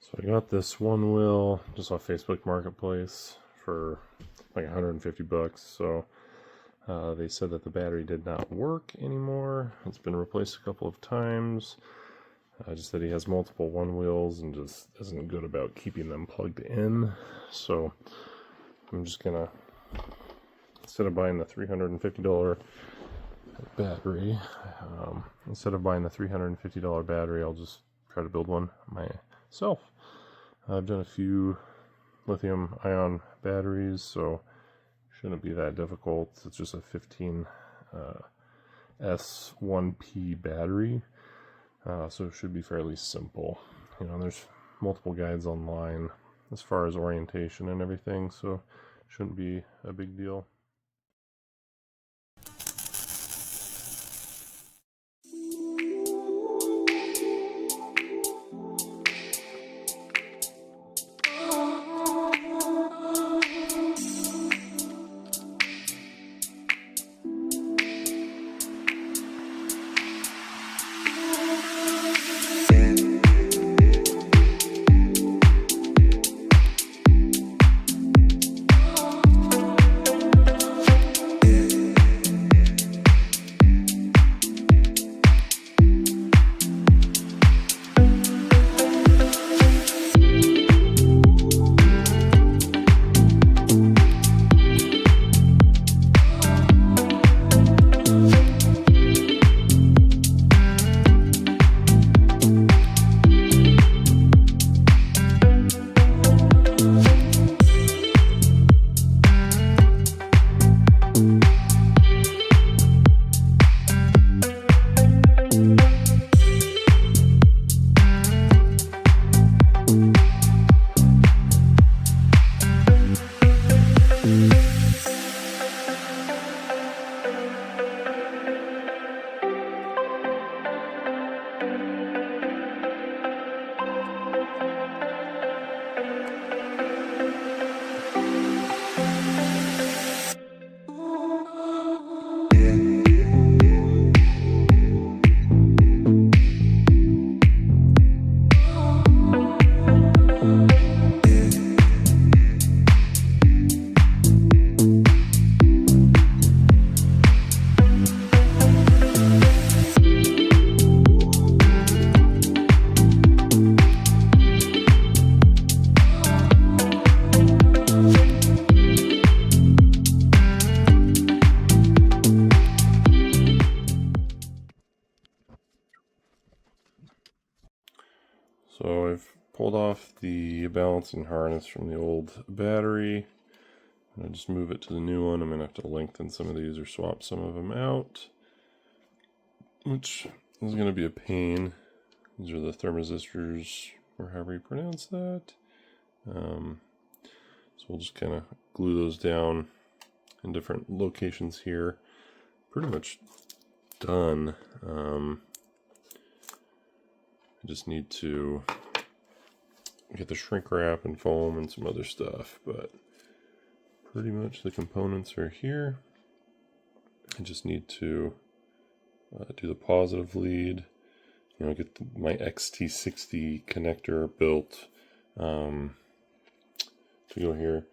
So I got this Onewheel just off Facebook Marketplace for like 150 bucks. So they said that the battery did not work anymore. It's been replaced a couple of times. Just that he has multiple Onewheels and just isn't good about keeping them plugged in. So I'm just gonna, instead of buying the $350 battery, I'll just try to build one myself. I've done a few lithium ion batteries, so shouldn't be that difficult. It's just a 15 S1P battery, so it should be fairly simple. You know, there's multiple guides online as far as orientation and everything, so shouldn't be a big deal. So I've pulled off the balancing harness from the old battery. I'm going to just move it to the new one. I'm going to have to lengthen some of these or swap some of them out, which is going to be a pain. These are the thermistors, or however you pronounce that. So we'll just kind of glue those down in different locations here. Pretty much done. I just need to get the shrink wrap and foam and some other stuff, but pretty much the components are here. I just need to do the positive lead, you know, get my XT60 connector built to go here.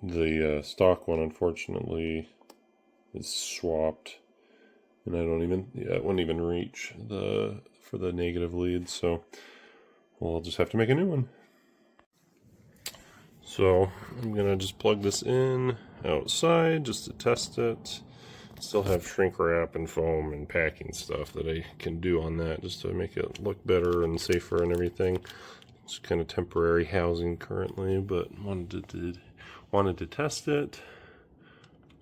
The stock one, unfortunately, is swapped, and it wouldn't even reach for the negative lead, so we'll just have to make a new one. So I'm gonna just plug this in outside just to test it. Still have shrink wrap and foam and packing stuff that I can do on that just to make it look better and safer and everything. It's kind of temporary housing currently, but wanted to test it.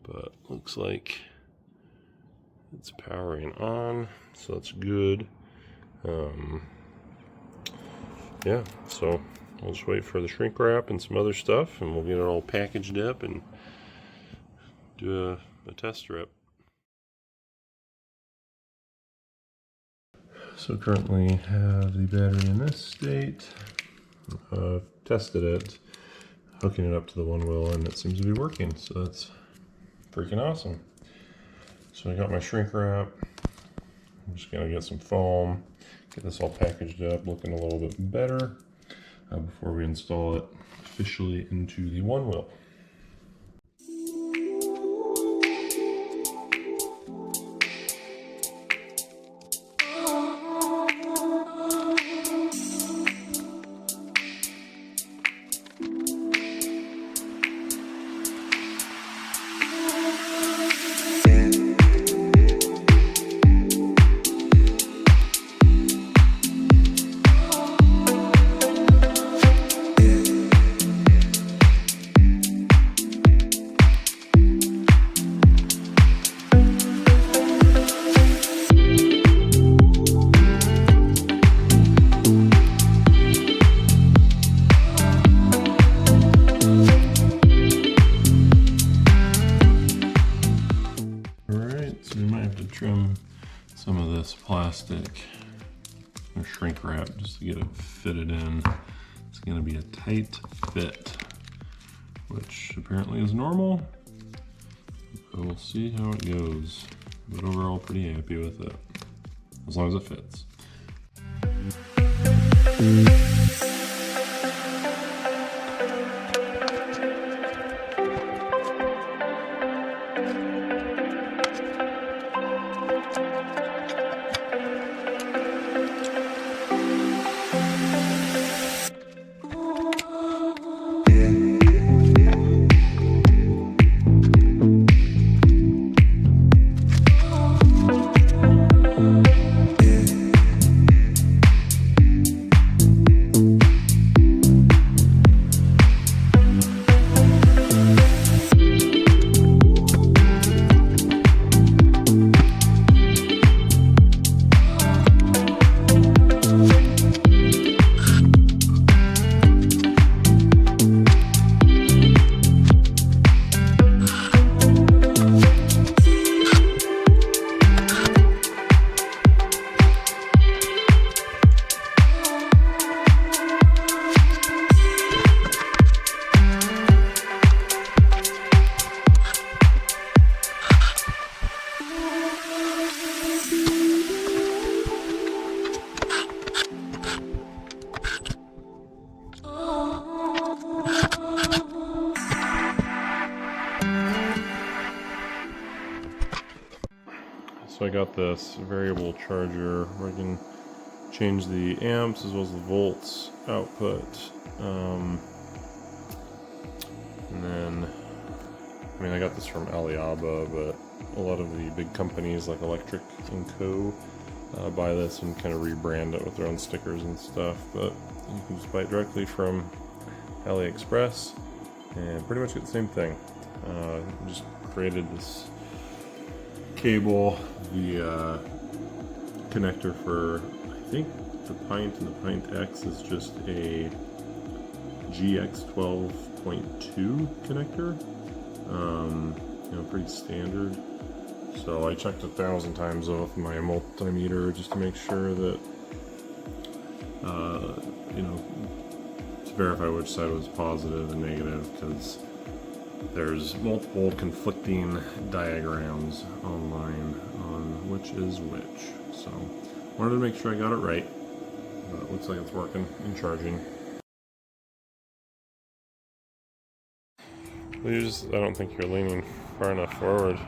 But looks like it's powering on, so that's good. Yeah, so I'll just wait for the shrink wrap and some other stuff, and we'll get it all packaged up and do a test strip. So currently have the battery in this state. I've tested it, hooking it up to the Onewheel, and it seems to be working, so that's freaking awesome. So I got my shrink wrap. I'm just gonna get some foam, get this all packaged up, looking a little bit better. before we install it officially into the Onewheel. So we might have to trim some of this plastic or shrink wrap just to get it fitted in. It's going to be a tight fit, which apparently is normal. But we'll see how it goes. But overall, pretty happy with it, as long as it fits. So I got this variable charger where I can change the amps as well as the volts output. And then, I mean, I got this from Alibaba, but a lot of the big companies like Electric and Co. Buy this and kind of rebrand it with their own stickers and stuff. But you can just buy it directly from AliExpress and pretty much get the same thing. Just created this cable, the connector for, I think the Pint and the Pint X is just a GX 12.2 connector. You know, pretty standard. So I checked 1,000 times with my multimeter just to make sure that, you know, to verify which side was positive and negative, because there's multiple conflicting diagrams online on which is which. So wanted to make sure I got it right, but it looks like it's working and charging. I don't think you're leaning far enough forward.